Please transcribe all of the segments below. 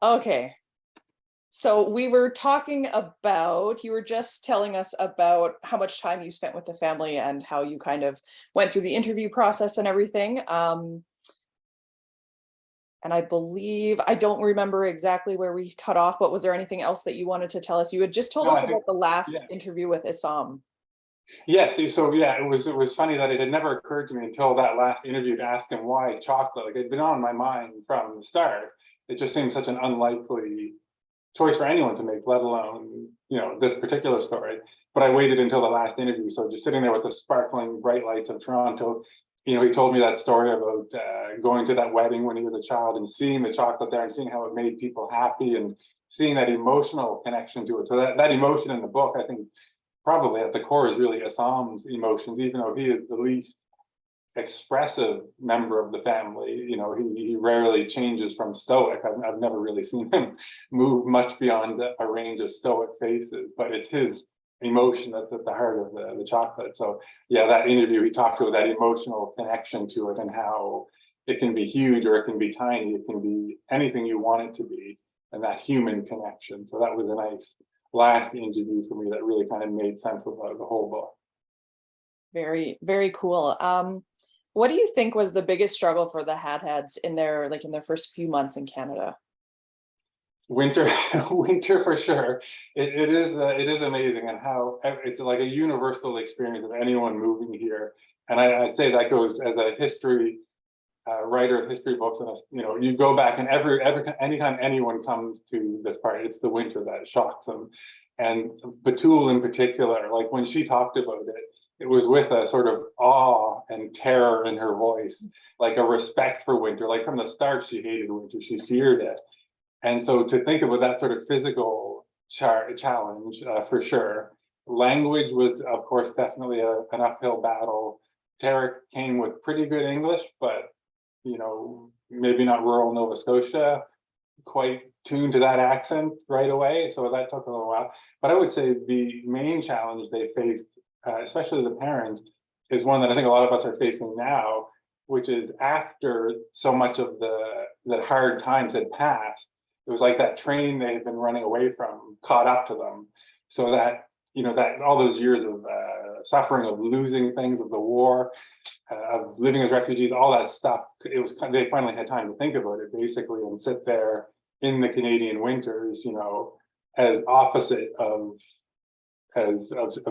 Okay. So we were talking about, you were just telling us about how much time you spent with the family and how you kind of went through the interview process and everything. And I believe, I don't remember exactly where we cut off, but was there anything else that you wanted to tell us? You had just told No, us I think, about the last yeah. interview with Issam. Yes, so yeah, it was funny that it had never occurred to me until that last interview to ask him why chocolate. Like it'd been on my mind from the start. It just seemed such an unlikely choice for anyone to make, let alone, this particular story. But I waited until the last interview. So just sitting there with the sparkling bright lights of Toronto, he told me that story about going to that wedding when he was a child and seeing the chocolate there and seeing how it made people happy and seeing that emotional connection to it. So that emotion in the book, I think, probably at the core is really Assam's emotions, even though he is the least expressive member of the family. He rarely changes from stoic. I've never really seen him move much beyond a range of stoic faces, but it's his emotion that's at the heart of the chocolate. So yeah, that interview, he talked about that emotional connection to it and how it can be huge or it can be tiny, it can be anything you want it to be, and that human connection. So that was a nice last interview for me that really kind of made sense of the whole book. Very, very cool. What do you think was the biggest struggle for the Hadhads in their first few months in Canada? Winter, winter for sure. It is amazing, and how it's like a universal experience of anyone moving here. And I say that goes as a history writer of history books, and you go back and anytime anyone comes to this part, it's the winter that shocks them. And Batul in particular, like when she talked about it, it was with a sort of awe and terror in her voice, like a respect for winter. Like from the start, she hated winter, she feared it. And so to think about that sort of physical challenge, for sure. Language was, of course, definitely an uphill battle. Tarek came with pretty good English, but maybe not rural Nova Scotia, quite tuned to that accent right away. So that took a little while. But I would say the main challenge they faced, especially the parents, is one that I think a lot of us are facing now, which is after so much of the hard times had passed, it was like that train they had been running away from caught up to them. So that, that all those years of suffering, of losing things, of the war, of living as refugees, all that stuff, they finally had time to think about it basically and sit there in the Canadian winters, as opposite of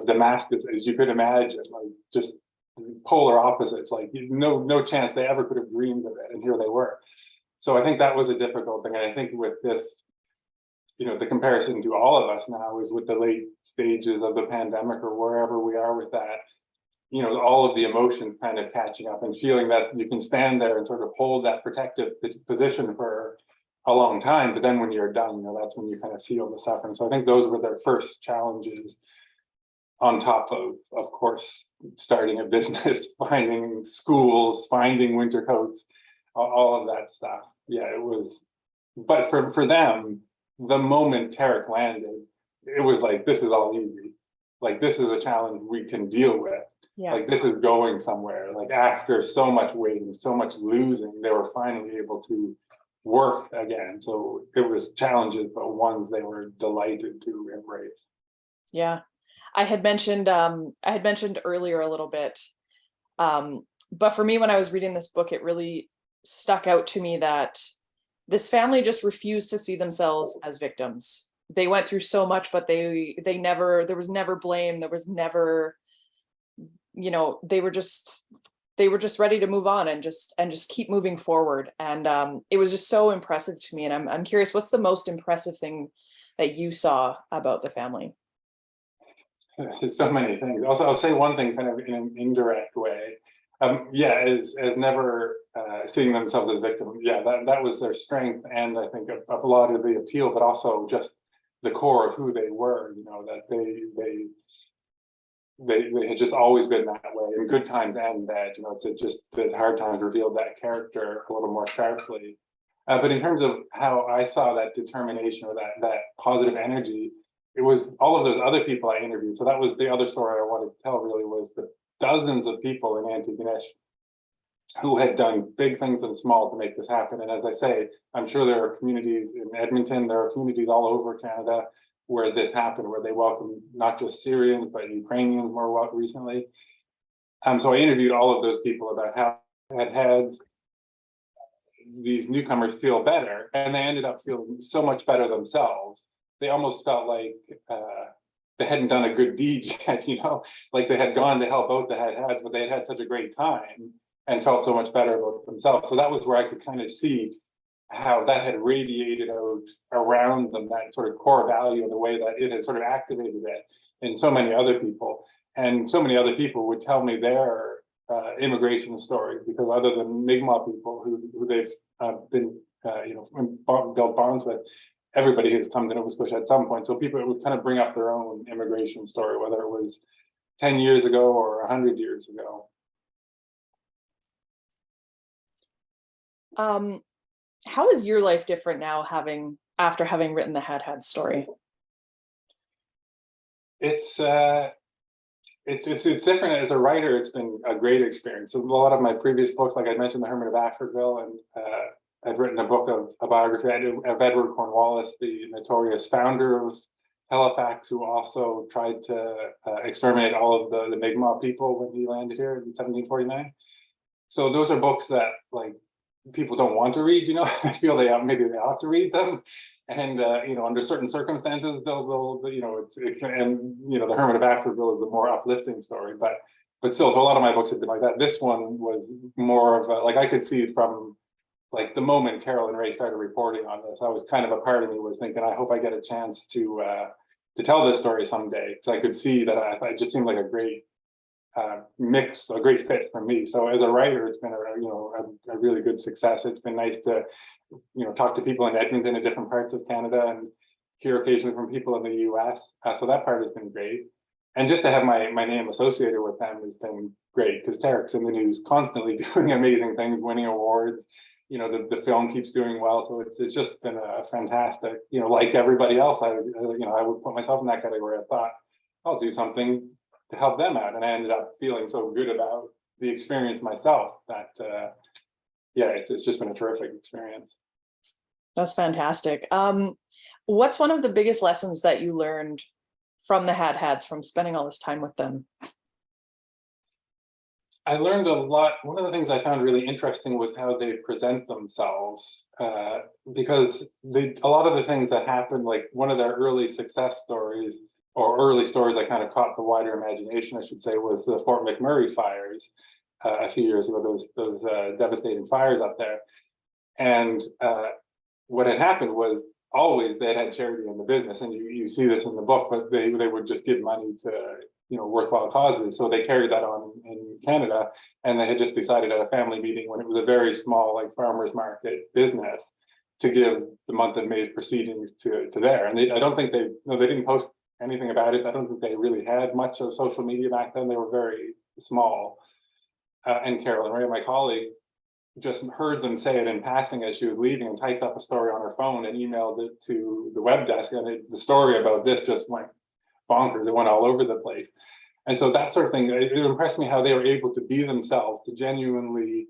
Damascus as you could imagine, like just polar opposites, like no chance they ever could have dreamed of it, and here they were. So I think that was a difficult thing. And I think with this, the comparison to all of us now is with the late stages of the pandemic or wherever we are with that, all of the emotions kind of catching up and feeling that you can stand there and sort of hold that protective position for a long time. But then when you're done, that's when you kind of feel the suffering. So I think those were their first challenges, on top of course, starting a business, finding schools, finding winter coats, all of that stuff. Yeah, it was, but for them, the moment Tarek landed, it was like, this is all easy. Like, this is a challenge we can deal with. Yeah. Like, this is going somewhere. Like, after so much waiting, so much losing, they were finally able to work again. So it was challenges, but ones they were delighted to embrace. Yeah. I had mentioned earlier a little bit, but for me, when I was reading this book, it really stuck out to me that this family just refused to see themselves as victims. They went through so much, but there was never blame. There was never, they were just ready to move on and just keep moving forward. And it was just so impressive to me. And I'm curious, what's the most impressive thing that you saw about the family? There's so many things. Also, I'll say one thing kind of in an indirect way. As never seeing themselves as victims. Yeah, that was their strength, and I think a lot of the appeal, but also just the core of who they were. That they had just always been that way in good times and bad. It's just the hard times revealed that character a little more sharply. But in terms of how I saw that determination or that positive energy, it was all of those other people I interviewed. So that was the other story I wanted to tell. Really, was the dozens of people in Antigonish who had done big things and small to make this happen. And as I say, I'm sure there are communities in Edmonton, there are communities all over Canada where this happened, where they welcomed not just Syrians, but Ukrainians more recently. So I interviewed all of those people about how Hadhads, these newcomers, feel better, and they ended up feeling so much better themselves. They almost felt like they hadn't done a good deed yet, like they had gone to help out the Hadhads, but they had had such a great time and felt so much better about themselves. So that was where I could kind of see how that had radiated out around them, that sort of core value, and the way that it had sort of activated it in so many other people. And so many other people would tell me their immigration stories, because other than Mi'kmaq people who they've been, built bonds with, everybody has come to Nova Scotia at some point. So people would kind of bring up their own immigration story, whether it was 10 years ago or 100 years ago. How is your life different now, after having written the Hadhad story? It's different as a writer. It's been a great experience. A lot of my previous books, like I mentioned, The Hermit of Africville, and I'd written a book of a biography of Edward Cornwallis, the notorious founder of Halifax, who also tried to exterminate all of the Mi'kmaq people when he landed here in 1749. So those are books that, like, people don't want to read, I feel maybe they ought to read them. And, under certain circumstances, they'll The Hermit of Africville is the more uplifting story, but still, so a lot of my books have been like that. This one was more of like, I could see from like the moment Carol and Ray started reporting on this, I was kind of, a part of me was thinking, I hope I get a chance to tell this story someday, because I could see that it just seemed like a great mix, a great fit for me. So as a writer, it's been a really good success. It's been nice to talk to people in Edmonton, in different parts of Canada, and hear occasionally from people in the US. So that part has been great. And just to have my name associated with them has been great, because Tarek's in the news constantly doing amazing things, winning awards. The film keeps doing well. So it's just been a fantastic, like everybody else, I would put myself in that category. I thought, I'll do something to help them out. And I ended up feeling so good about the experience myself that, it's just been a terrific experience. That's fantastic. What's one of the biggest lessons that you learned from the Hadhads, from spending all this time with them? I learned a lot. One of the things I found really interesting was how they present themselves, because a lot of the things that happened, like one of their early success stories, or early stories that kind of caught the wider imagination, I should say, was the Fort McMurray fires a few years ago, those devastating fires up there. And what had happened was, always they had charity in the business, and you see this in the book, but they would just give money to worthwhile causes. So they carried that on in Canada, and they had just decided at a family meeting, when it was a very small, like, farmers market business, to give the month of May's proceedings to there. And I don't think they didn't post anything about it. I don't think they really had much of social media back then. They were very small. And Carol and Ray, my colleague, just heard them say it in passing as she was leaving, and typed up a story on her phone and emailed it to the web desk. And the story about this just went bonkers. It went all over the place. And so that sort of thing, it impressed me how they were able to be themselves, to genuinely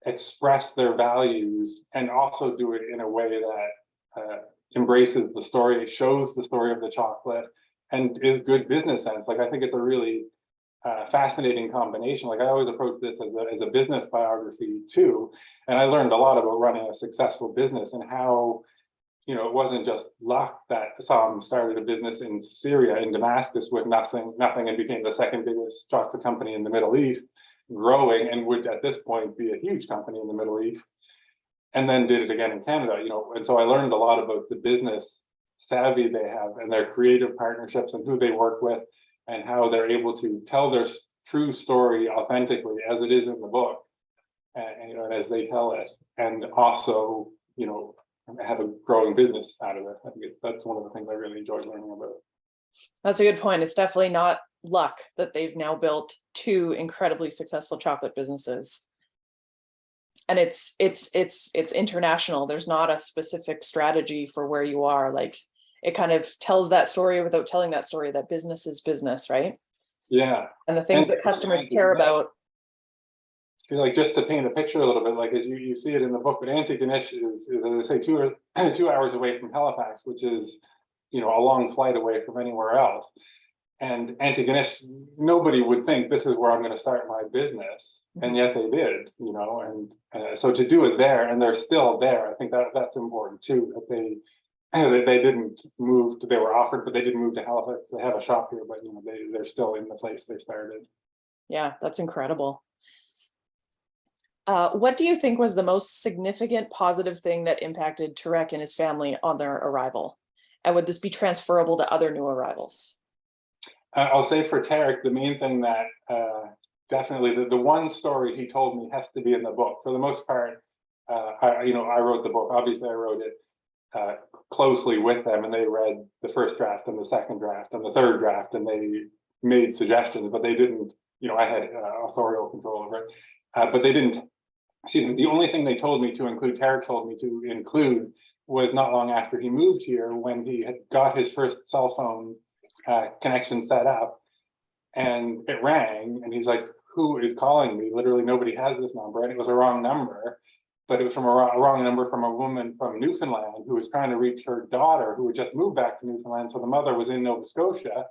express their values, and also do it in a way that embraces the story, shows the story of the chocolate, and is good business sense. Like, I think it's a really fascinating combination. Like, I always approach this as a business biography too, and I learned a lot about running a successful business, and how it wasn't just luck that Sam started a business in Syria, in Damascus, with nothing, and became the second biggest chocolate company in the Middle East, growing, and would at this point be a huge company in the Middle East, and then did it again in Canada. And so I learned a lot about the business savvy they have, and their creative partnerships, and who they work with, and how they're able to tell their true story authentically, as it is in the book, and as they tell it, and also have a growing business out of it. I think that's one of the things I really enjoyed learning about. That's a good point. It's definitely not luck that they've now built two incredibly successful chocolate businesses. And it's international. There's not a specific strategy for where you are. Like, it kind of tells that story without telling that story, that business is business, right? Yeah. And the things that customers care about. like just to paint a picture a little bit, like as you see it in the book, but Antigonish is as I say, 2 hours away from Halifax, which is, a long flight away from anywhere else. And Antigonish, nobody would think this is where I'm going to start my business, and yet they did, and so to do it there, and they're still there. I think that's important too. That they didn't move. They were offered, but they didn't move to Halifax. They have a shop here, but they're still in the place they started. Yeah, that's incredible. What do you think was the most significant positive thing that impacted Tarek and his family on their arrival? And would this be transferable to other new arrivals? I'll say for Tarek, the main thing that definitely the one story he told me has to be in the book. For the most part, I wrote the book. Obviously, I wrote it closely with them, and they read the first draft and the second draft and the third draft, and they made suggestions, but they didn't. I had authorial control over it, but they didn't. Excuse me. The only thing they told me to include, Tarek told me to include, was not long after he moved here, when he had got his first cell phone connection set up, and it rang, and he's like, "Who is calling me? Literally nobody has this number," and it was a wrong number. But it was from a wrong number from a woman from Newfoundland who was trying to reach her daughter, who had just moved back to Newfoundland. So the mother was in Nova Scotia.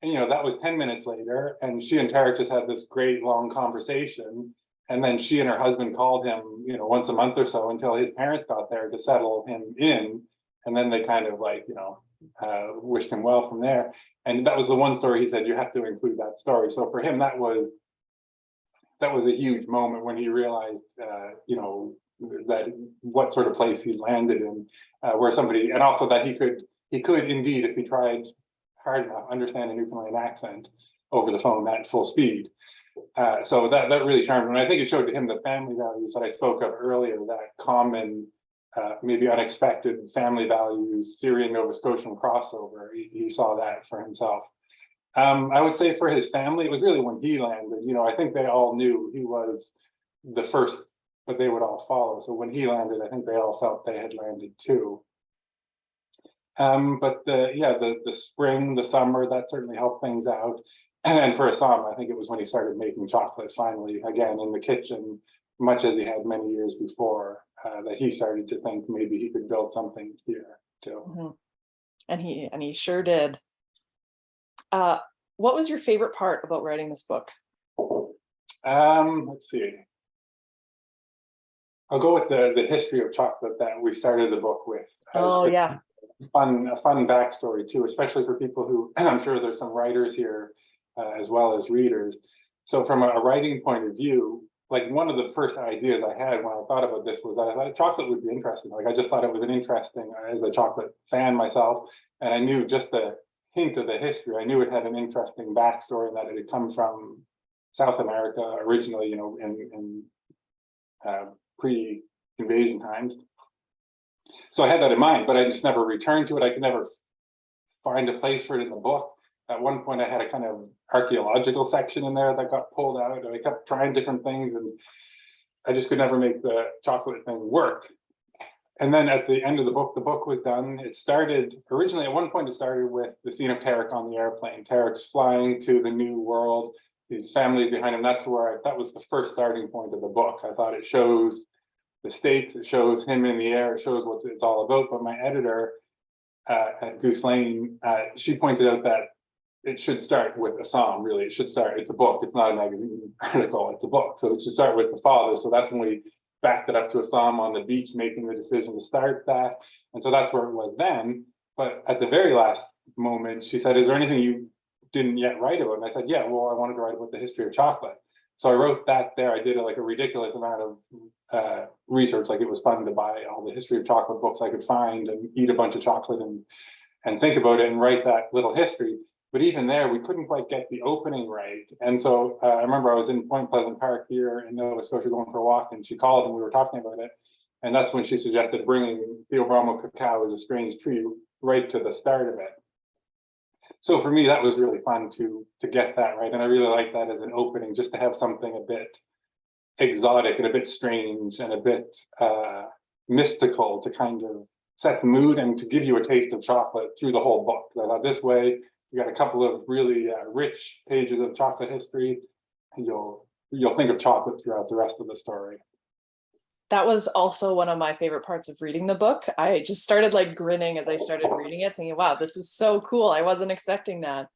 And, that was 10 minutes later. And she and Tarek just had this great long conversation. And then she and her husband called him, once a month or so, until his parents got there to settle him in. And then they kind of wished him well from there. And that was the one story he said, you have to include that story. So for him, that was a huge moment when he realized, that what sort of place he landed in, where somebody, and also that he could indeed, if he tried hard enough, understand a Newfoundland accent over the phone at full speed. So that really charmed him. And I think it showed to him the family values that I spoke of earlier, that common, maybe unexpected family values, Syrian Nova Scotian crossover. He saw that for himself. I would say for his family, it was really when he landed. I think they all knew he was the first, but they would all follow. So when he landed, I think they all felt they had landed too. But the spring, the summer, that certainly helped things out. And for Assam, I think it was when he started making chocolate finally, again in the kitchen, much as he had many years before, that he started to think maybe he could build something here too. Mm-hmm. And he sure did. What was your favorite part about writing this book? Let's see. I'll go with the history of chocolate that we started the book with. Oh, yeah. A fun backstory too, especially for people who, I'm sure there's some writers here as well as readers. So from a writing point of view, one of the first ideas I had when I thought about this was that I thought chocolate would be interesting. I just thought it was an interesting, as a chocolate fan myself, and I knew just the hint of the history. I knew it had an interesting backstory, and that it had come from South America originally, in pre-invasion times. So I had that in mind, but I just never returned to it. I could never find a place for it in the book. At one point, I had a kind of archaeological section in there that got pulled out, and I kept trying different things, and I just could never make the chocolate thing work. And then at the end of the book was done. It started, originally at one point it started with the scene of Tarek on the airplane. Tarek's flying to the new world, his family behind him. That was the first starting point of the book. I thought it shows the stakes, it shows him in the air, it shows what it's all about. But my editor at Goose Lane, she pointed out that it should start with Assam, really. It's a book, it's not a magazine article, it's a book. So it should start with the father. So that's when we backed it up to Assam on the beach, making the decision to start that. And so that's where it was then. But at the very last moment, she said, is there anything you didn't yet write about? And I said, yeah, well, I wanted to write about the history of chocolate. So I wrote that there. I did a ridiculous amount of research. It was fun to buy all the history of chocolate books I could find and eat a bunch of chocolate and think about it and write that little history. But even there, we couldn't quite get the opening right. And so I remember I was in Point Pleasant Park here in Nova Scotia going for a walk, and she called and we were talking about it. And that's when she suggested bringing Theobroma cacao as a strange tree right to the start of it. So for me, that was really fun to get that right. And I really like that as an opening, just to have something a bit exotic and a bit strange and a bit mystical to kind of set the mood and to give you a taste of chocolate through the whole book. I thought this way, you got a couple of really rich pages of chocolate history. You'll you'll think of chocolate throughout the rest of the story. That was also one of my favorite parts of reading the book. I just started like grinning as I started reading it, thinking, wow, this is so cool. I wasn't expecting that.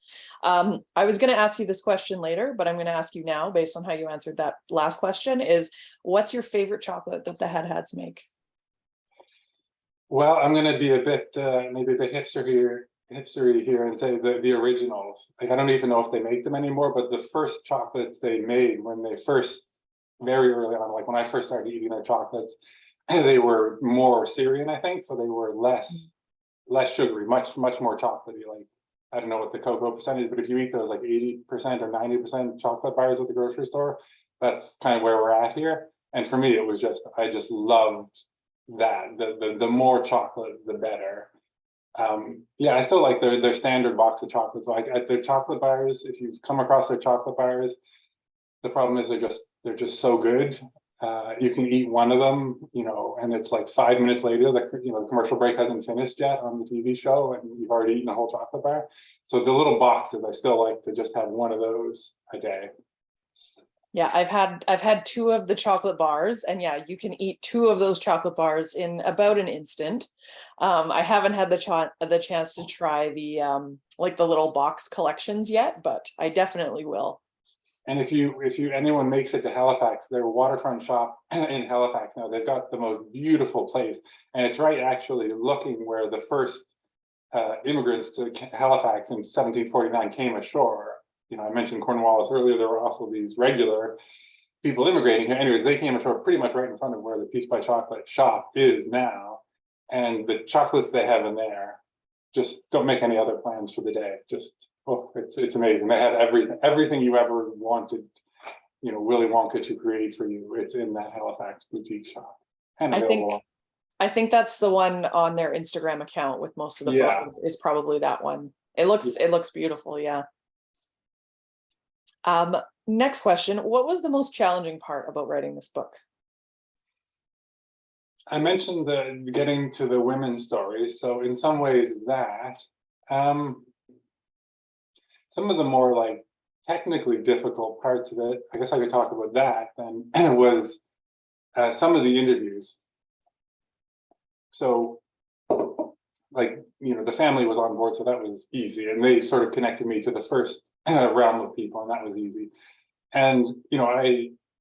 I was going to ask you this question later, but I'm going to ask you now, based on how you answered that last question, is what's your favorite chocolate that the Hadhads make? Well, I'm going to be a bit, maybe a bit hipstery here and say the originals. Like, I don't even know if they make them anymore, but the first chocolates they made when they first, very early on, like when I first started eating their chocolates, they were more Syrian, I think, so they were less sugary, much more chocolatey. Like, I don't know what the cocoa percentage, but if you eat those like 80% or 90% chocolate bars at the grocery store, that's kind of where we're at here. And for me, it was just, I just loved that. The more chocolate, the better. Yeah, I still like their standard box of chocolates. Like at their chocolate bars, if you come across their chocolate bars, the problem is they're just so good. You can eat one of them, and it's like 5 minutes later, the commercial break hasn't finished yet on the TV show, and you've already eaten a whole chocolate bar. So the little boxes, I still like to just have one of those a day. Yeah, I've had two of the chocolate bars, and yeah, you can eat two of those chocolate bars in about an instant. I haven't had the chance to try the like the little box collections yet, but I definitely will. And if anyone makes it to Halifax, their waterfront shop in Halifax now, they've got the most beautiful place, and it's right actually looking where the first immigrants to Halifax in 1749 came ashore. I mentioned Cornwallis earlier. There were also these regular people immigrating here. Anyways, they came ashore pretty much right in front of where the Peace by Chocolate shop is now, and the chocolates they have in there just don't make any other plans for the day. Just it's amazing. They have everything you ever wanted, Willy Wonka to create for you. It's in that Halifax boutique shop and available. I think that's the one on their Instagram account with most of the photos is probably that one. It looks beautiful, yeah. Next question. What was the most challenging part about writing this book? I mentioned getting to the women's stories. So in some ways that, some of the more like technically difficult parts of it, I guess I could talk about that then, was some of the interviews. So like, the family was on board, so that was easy. And they sort of connected me to the first realm of people, and that was easy. And,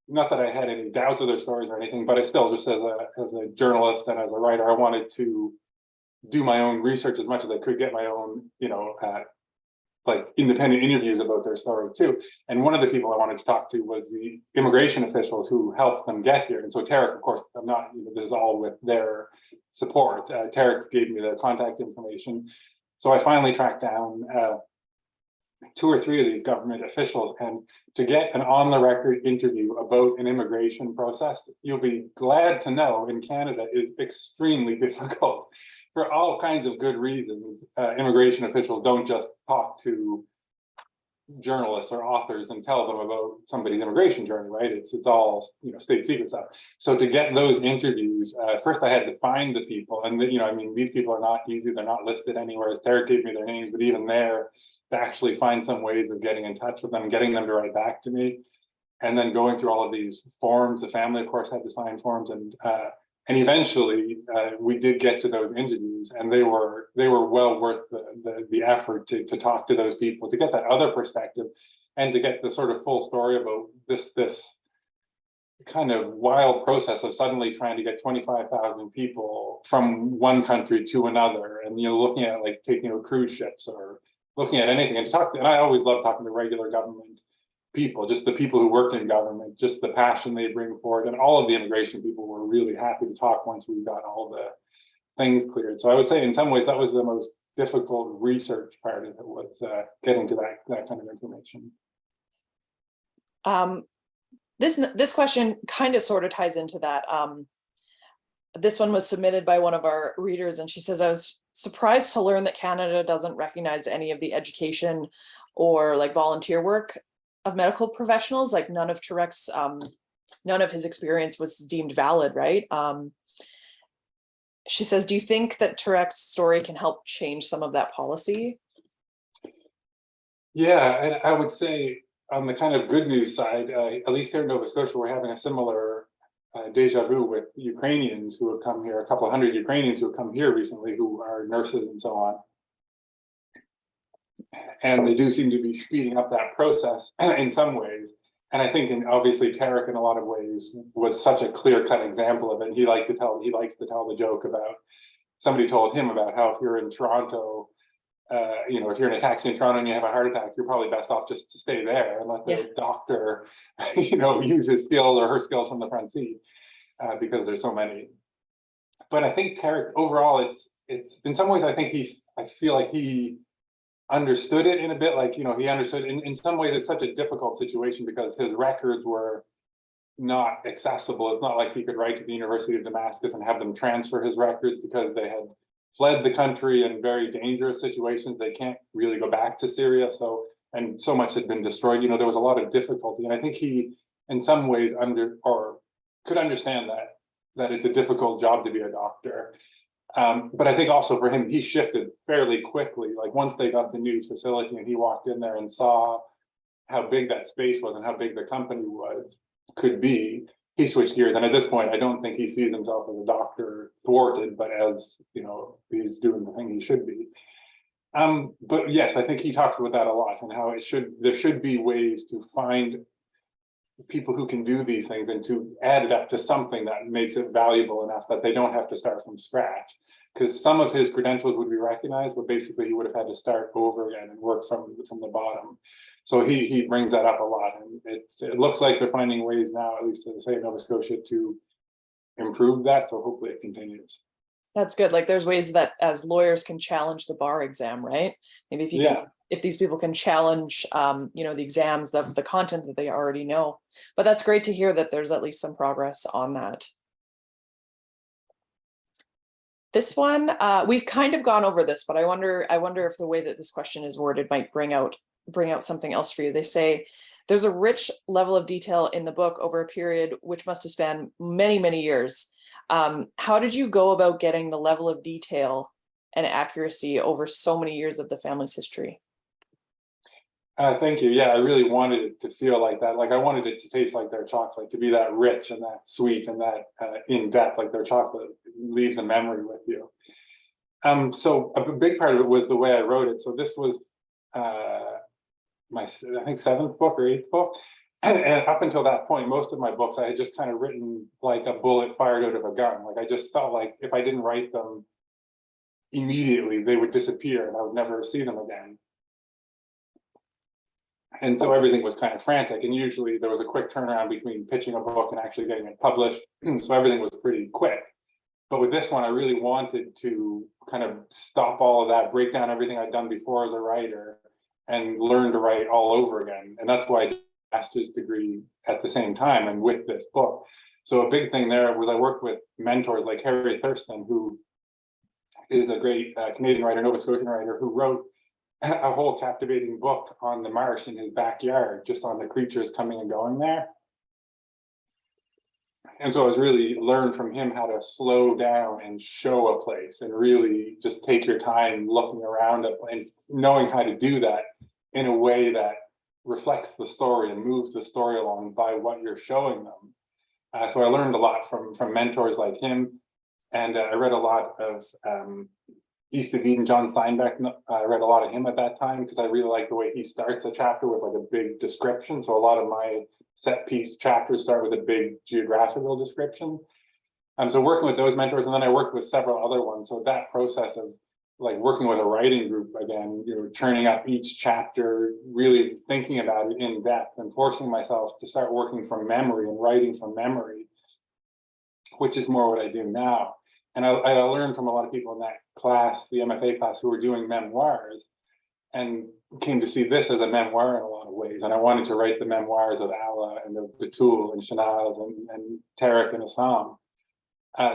not that I had any doubts of their stories or anything, but I still, just as a journalist and as a writer, I wanted to do my own research as much as I could, get my own, like independent interviews about their story too. And one of the people I wanted to talk to was the immigration officials who helped them get here. And so Tarek, of course, I'm not, this is all with their support. Tarek gave me the contact information. So I finally tracked down 2 or 3 of these government officials, and to get an on-the-record interview about an immigration process, you'll be glad to know in Canada is extremely difficult for all kinds of good reasons. Immigration officials don't just talk to journalists or authors and tell them about somebody's immigration journey, right? It's all state secret stuff. So to get those interviews, first I had to find the people, and these people are not easy. They're not listed anywhere. As Tarek gave me their names, but even there, to actually find some ways of getting in touch with them, getting them to write back to me, and then going through all of these forms. The family, of course, had to sign forms, and eventually we did get to those interviews, and they were well worth the effort to talk to those people, to get that other perspective, and to get the sort of full story about this kind of wild process of suddenly trying to get 25,000 people from one country to another, and looking at like taking cruise ships or looking at anything, and and I always love talking to regular government people, just the people who work in government, just the passion they bring forward. And all of the immigration people were really happy to talk once we got all the things cleared. So I would say in some ways that was the most difficult research part of it, was getting to that kind of information. This question kind of sort of ties into that. This one was submitted by one of our readers, and she says, I was surprised to learn that Canada doesn't recognize any of the education or like volunteer work of medical professionals. Like none of Tarek's, none of his experience was deemed valid, right? She says, do you think that Tarek's story can help change some of that policy? Yeah, and I would say on the kind of good news side, at least here in Nova Scotia, we're having a similar deja vu with Ukrainians who have come here, a couple of hundred Ukrainians who have come here recently who are nurses and so on. And they do seem to be speeding up that process in some ways. And I think, obviously, Tattrie in a lot of ways was such a clear-cut example of it. He likes to tell the joke about, somebody told him about how if you're in Toronto, if you're in a taxi in Toronto and you have a heart attack, you're probably best off just to stay there and let the doctor, use his skills or her skills from the front seat, because there's so many. But I think Tattrie overall, it's in some ways, I feel like he understood it in a bit, like, he understood in some ways it's such a difficult situation because his records were not accessible. It's not like he could write to the University of Damascus and have them transfer his records because they had fled the country in very dangerous situations. They can't really go back to Syria. And so much had been destroyed. There was a lot of difficulty. And I think he, in some ways, could understand that it's a difficult job to be a doctor. But I think also for him, he shifted fairly quickly. Like once they got the new facility and he walked in there and saw how big that space was and how big the company could be, he switched gears. And at this point, I don't think he sees himself as a doctor thwarted, but as, he's doing the thing he should be. But yes, I think he talks about that a lot and how there should be ways to find people who can do these things and to add it up to something that makes it valuable enough that they don't have to start from scratch. Because some of his credentials would be recognized, but basically he would have had to start over again and work from the bottom. So he brings that up a lot, and it looks like they're finding ways now, at least as I say, in Nova Scotia, to improve that. So hopefully it continues. That's good. Like there's ways that as lawyers can challenge the bar exam, right? Maybe if these people can challenge, the exams, the content that they already know. But that's great to hear that there's at least some progress on that. This one, we've kind of gone over this, but I wonder if the way that this question is worded might bring out something else for you. They say, there's a rich level of detail in the book over a period which must have spanned many, many years. How did you go about getting the level of detail and accuracy over so many years of the family's history? Thank you. Yeah, I really wanted it to feel like that. Like I wanted it to taste like their chocolate, to be that rich and that sweet and that in depth, like their chocolate leaves a memory with you. So a big part of it was the way I wrote it. So this was my, I think, 7th book or 8th book. And up until that point, most of my books, I had just kind of written like a bullet fired out of a gun. Like I just felt like if I didn't write them immediately, they would disappear and I would never see them again. And so everything was kind of frantic, and usually there was a quick turnaround between pitching a book and actually getting it published. So everything was pretty quick. But with this one, I really wanted to kind of stop all of that, break down everything I'd done before as a writer, and learn to write all over again. And that's why I did a master's degree at the same time and with this book. So a big thing there was I worked with mentors like Harry Thurston, who is a great Canadian writer, Nova Scotian writer, who wrote a whole captivating book on the marsh in his backyard, just on the creatures coming and going there. And so I was really learned from him how to slow down and show a place and really just take your time looking around it and knowing how to do that in a way that reflects the story and moves the story along by what you're showing them. So I learned a lot from mentors like him. And I read a lot of East of Eden, John Steinbeck. I read a lot of him at that time because I really like the way he starts a chapter with like a big description. So a lot of my set piece chapters start with a big geographical description. So working with those mentors, and then I worked with several other ones. So that process of like working with a writing group again, churning up each chapter, really thinking about it in depth and forcing myself to start working from memory and writing from memory, which is more what I do now. And I learned from a lot of people in that class, the MFA class, who were doing memoirs, and came to see this as a memoir in a lot of ways. And I wanted to write the memoirs of Allah and of Batul and Shanaz and Tattrie and Assam.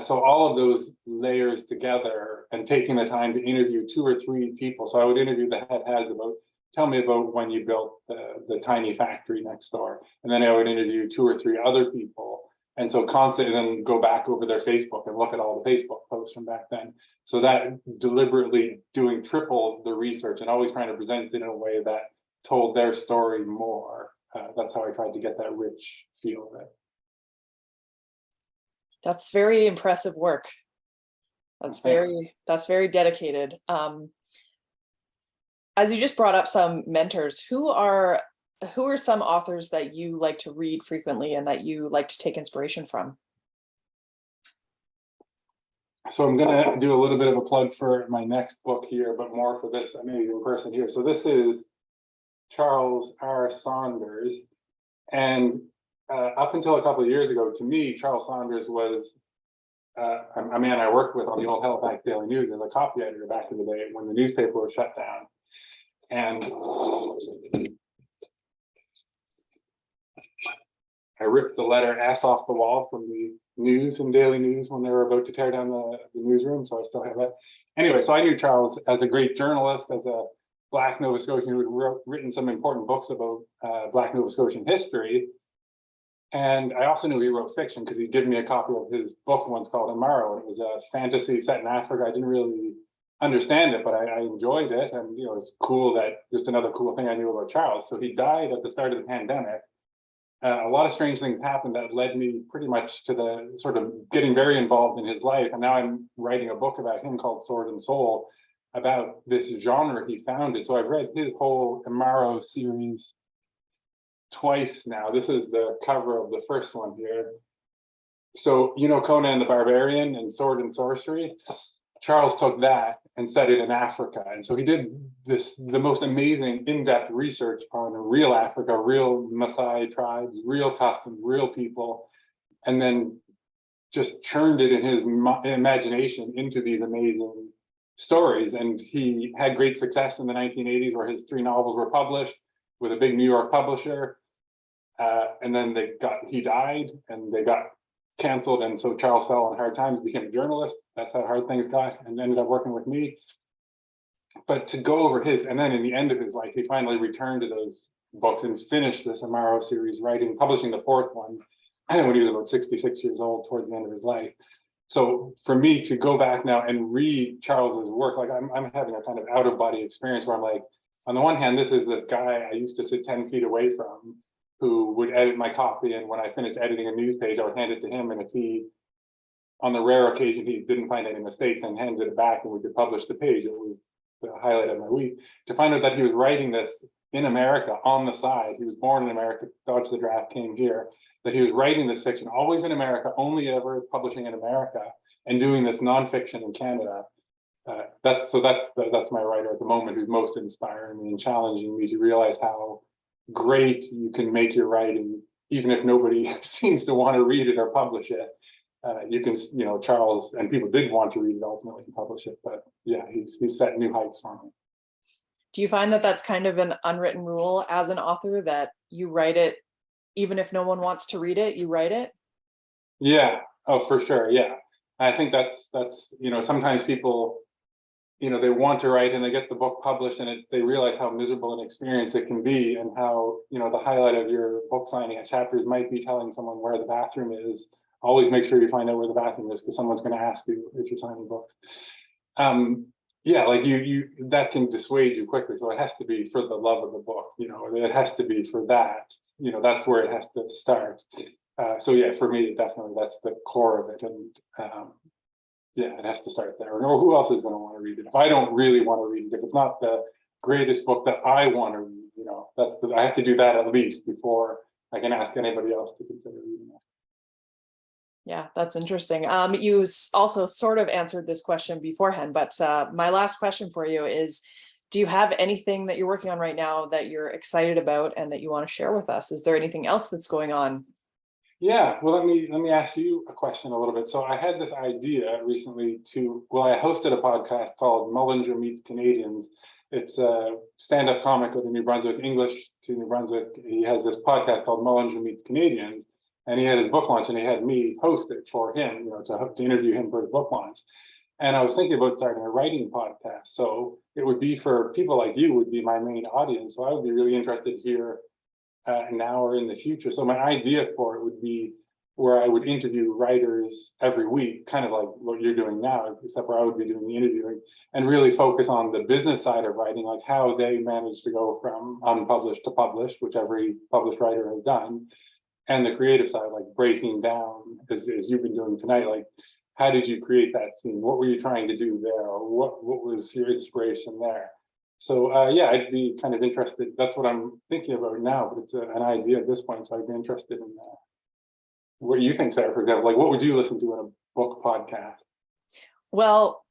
So all of those layers together, and taking the time to interview 2 or 3 people. So I would interview the Hadhads about, tell me about when you built the tiny factory next door. And then I would interview 2 or 3 other people. And so constantly then go back over their Facebook and look at all the Facebook posts from back then. So that deliberately doing triple the research and always trying to present it in a way that told their story more that's how I tried to get that rich feel of it. That's very impressive work. That's very dedicated. As you just brought up some mentors, who are some authors that you like to read frequently and that you like to take inspiration from? So I'm going to do a little bit of a plug for my next book here, but more for this amazing person here. So this is Charles R. Saunders. And up until a couple of years ago, to me, Charles Saunders was a man I worked with on the old Halifax Daily News as a copy editor back in the day when the newspaper was shut down. And I ripped the letter S off the wall from the news and Daily News when they were about to tear down the newsroom, so I still have that. Anyway, so I knew Charles as a great journalist, as a Black Nova Scotian who had written some important books about Black Nova Scotian history. And I also knew he wrote fiction because he'd given me a copy of his book once called Amaro. It was a fantasy set in Africa. I didn't really understand it, but I enjoyed it. And, you know, it's cool that just another cool thing I knew about Charles. So he died at the start of the pandemic. A lot of strange things happened that led me pretty much to the sort of getting very involved in his life. And now I'm writing a book about him called Sword and Soul, about this genre he founded. So I've read his whole Amaro series twice now. This is the cover of the first one here. So, you know, Conan the Barbarian and Sword and Sorcery? Charles took that and set it in Africa. And so he did the most amazing in-depth research on real Africa, real Maasai tribes, real customs, real people, and then just churned it in his imagination into these amazing stories. And he had great success in the 1980s where his 3 novels were published with a big New York publisher. And then he died and they got canceled, and so Charles fell on hard times, became a journalist. That's how hard things got, and ended up working with me. But to go over and then in the end of his life, he finally returned to those books and finished this Amaro series, publishing the 4th one when he was about 66 years old, towards the end of his life. So for me to go back now and read Charles's work, like I'm having a kind of out-of-body experience where I'm like, on the one hand, this is this guy I used to sit 10 feet away from, who would edit my copy, and when I finished editing a news page, I would hand it to him, and if he, on the rare occasion he didn't find any mistakes, and handed it back and we could publish the page, it was the highlight of my week. To find out that he was writing this in America on the side, he was born in America, dodged the draft, came here, that he was writing this fiction always in America, only ever publishing in America, and doing this nonfiction in Canada. That's my writer at the moment who's most inspiring me and challenging me to realize how great you can make your writing, even if nobody seems to want to read it or publish it. You can, you know, Charles, and people did want to read it ultimately and publish it, but yeah, he's set new heights for me. Do you find that that's kind of an unwritten rule as an author, that you write it even if no one wants to read it, you write it? Yeah, oh, for sure, yeah. I think that's you know, sometimes people, you know, they want to write and they get the book published and they realize how miserable an experience it can be, and how, you know, the highlight of your book signing chapters might be telling someone where the bathroom is. Always make sure you find out where the bathroom is, because someone's going to ask you if you're signing books. Yeah, like you that can dissuade you quickly. So it has to be for the love of the book, you know, it has to be for that, you know, that's where it has to start. So yeah, for me, definitely that's the core of it. And yeah, it has to start there. Or who else is going to want to read it? If I don't really want to read it, if it's not the greatest book that I want to read, you know, I have to do that at least before I can ask anybody else to consider reading it. Yeah, that's interesting. You also sort of answered this question beforehand, but my last question for you is, do you have anything that you're working on right now that you're excited about and that you want to share with us? Is there anything else that's going on? Yeah, well, let me ask you a question a little bit. So I had this idea recently I hosted a podcast called Mullinger Meets Canadians. It's a stand-up comic of the New Brunswick, English to New Brunswick. He has this podcast called Mullinger Meets Canadians, and he had his book launch, and he had me host it for him, you know, to interview him for his book launch. And I was thinking about starting a writing podcast. So it would be for people like you, would be my main audience. So I would be really interested to hear now or in the future. So my idea for it would be where I would interview writers every week, kind of like what you're doing now, except where I would be doing the interviewing, and really focus on the business side of writing, like how they managed to go from unpublished to published, which every published writer has done, and the creative side, like breaking down, as you've been doing tonight, like how did you create that scene? What were you trying to do there? Or what was your inspiration there? So yeah, I'd be kind of interested. That's what I'm thinking about now, but it's an idea at this point, so I'd be interested in what you think, Sarah, for example. Like, what would you listen to in a book podcast? Well,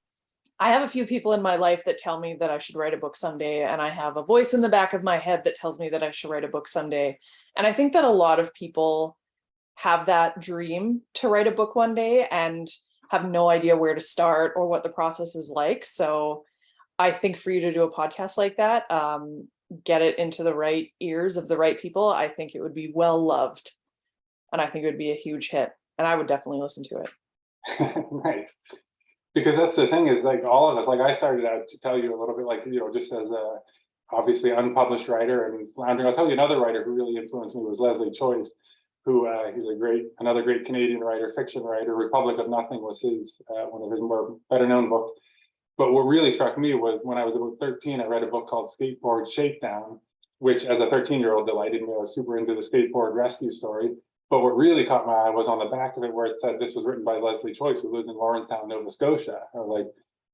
I have a few people in my life that tell me that I should write a book someday, and I have a voice in the back of my head that tells me that I should write a book someday. And I think that a lot of people have that dream to write a book one day and have no idea where to start or what the process is like. So I think for you to do a podcast like that, get it into the right ears of the right people, I think it would be well loved. And I think it would be a huge hit. And I would definitely listen to it. Nice. Because that's the thing, is like all of us, like I started out, to tell you a little bit, like, just as a obviously unpublished writer and floundering. I'll tell you another writer who really influenced me was Leslie Choice, who he's another great Canadian writer, fiction writer. Republic of Nothing was his one of his more better known books. But what really struck me was when I was about 13, I read a book called Skateboard Shakedown, which as a 13-year-old delighted me. I was super into the skateboard rescue story. But what really caught my eye was on the back of it, where it said this was written by Leslie Choice, who lives in Lawrencetown, Nova Scotia. I was like,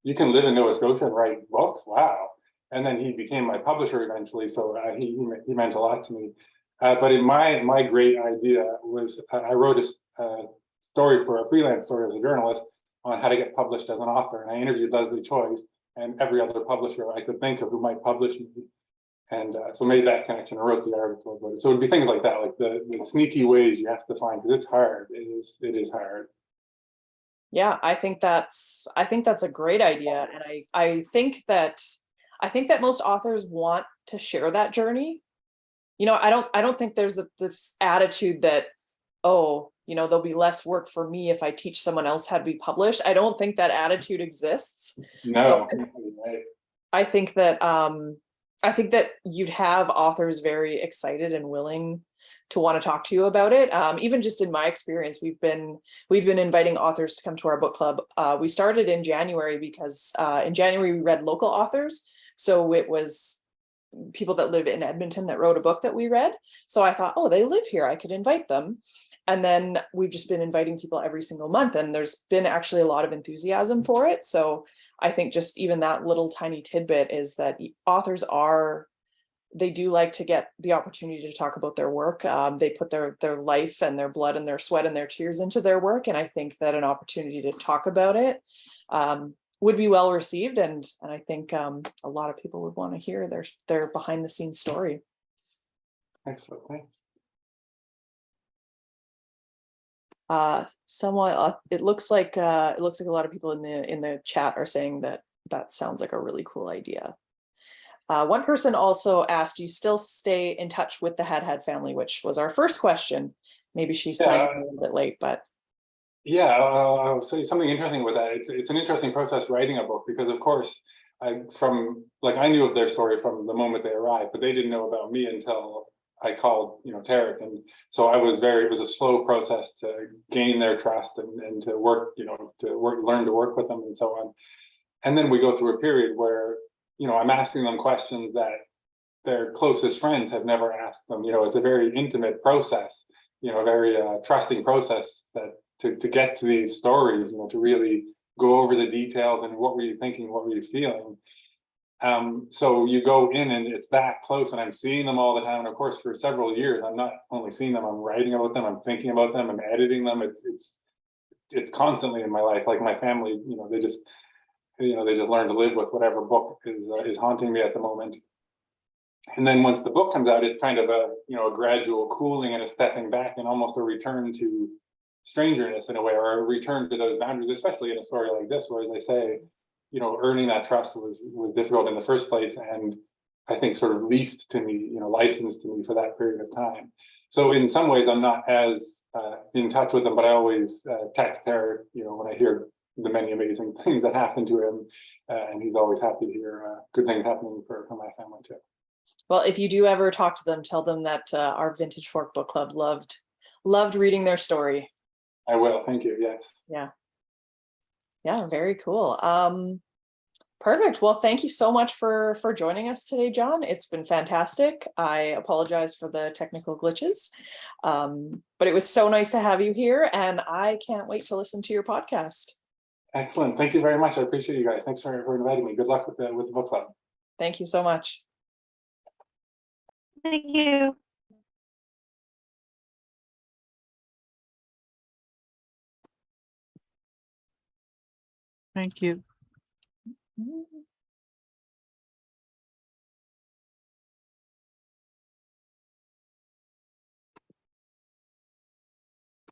you can live in Nova Scotia and write books? Wow. And then he became my publisher eventually, so he meant a lot to me. But in my great idea was I wrote a story for a freelance story as a journalist on how to get published as an author. And I interviewed Leslie Choice and every other publisher I could think of who might publish me. And so made that connection. I wrote the article about it. So it'd be things like that, like the sneaky ways you have to find, because it's hard. It is hard. Yeah, I think that's a great idea. And I think that most authors want to share that journey. I don't think there's this attitude that, oh, there'll be less work for me if I teach someone else how to be published. I don't think that attitude exists. No, So right. I think that you'd have authors very excited and willing to want to talk to you about it. Even just in my experience, we've been inviting authors to come to our book club. We started in January because in January we read local authors. So it was people that live in Edmonton that wrote a book that we read. So I thought, oh, they live here, I could invite them. And then we've just been inviting people every single month, and there's been actually a lot of enthusiasm for it. So I think just even that little tiny tidbit is that authors they do like to get the opportunity to talk about their work. They put their life and their blood and their sweat and their tears into their work. And I think that an opportunity to talk about it would be well received. And I think a lot of people would want to hear their behind the scenes story. Excellent. Thanks. Somewhat it looks like a lot of people in the chat are saying that sounds like a really cool idea. One person also asked, do you still stay in touch with the Hadhad family, which was our first question. Maybe she signed in a little bit late, but yeah, I'll say something interesting with that. It's an interesting process writing a book, because of course I knew of their story from the moment they arrived, but they didn't know about me until I called, Tarek. And so it was a slow process to gain their trust and to work, learn to work with them and so on. And then we go through a period where, I'm asking them questions that their closest friends have never asked them. It's a very intimate process, a very trusting process to get to these stories, to really go over the details and what were you thinking, what were you feeling. So you go in and it's that close, and I'm seeing them all the time. And of course, for several years, I'm not only seeing them, I'm writing about them, I'm thinking about them, I'm editing them. It's constantly in my life. Like my family, they just learn to live with whatever book is haunting me at the moment. And then once the book comes out, it's kind of a gradual cooling and a stepping back and almost a return to strangeness in a way, or a return to those boundaries, especially in a story like this, where, as I say, earning that trust was difficult in the first place, and I think sort of leased to me, licensed to me for that period of time. So in some ways, I'm not as in touch with them, but I always text her, when I hear the many amazing things that happen to him, and he's always happy to hear good things happening for my family too. Well, if you do ever talk to them, tell them that our Vintage Fork Book Club loved reading their story. I will. Thank you. Yes. Yeah. Yeah, very cool. Perfect. Well, thank you so much for joining us today, Jon. It's been fantastic. I apologize for the technical glitches, but it was so nice to have you here, and I can't wait to listen to your podcast. Excellent. Thank you very much. I appreciate you guys. Thanks for inviting me. Good luck with the book club. Thank you so much. Thank you. Thank you. Mm-hmm.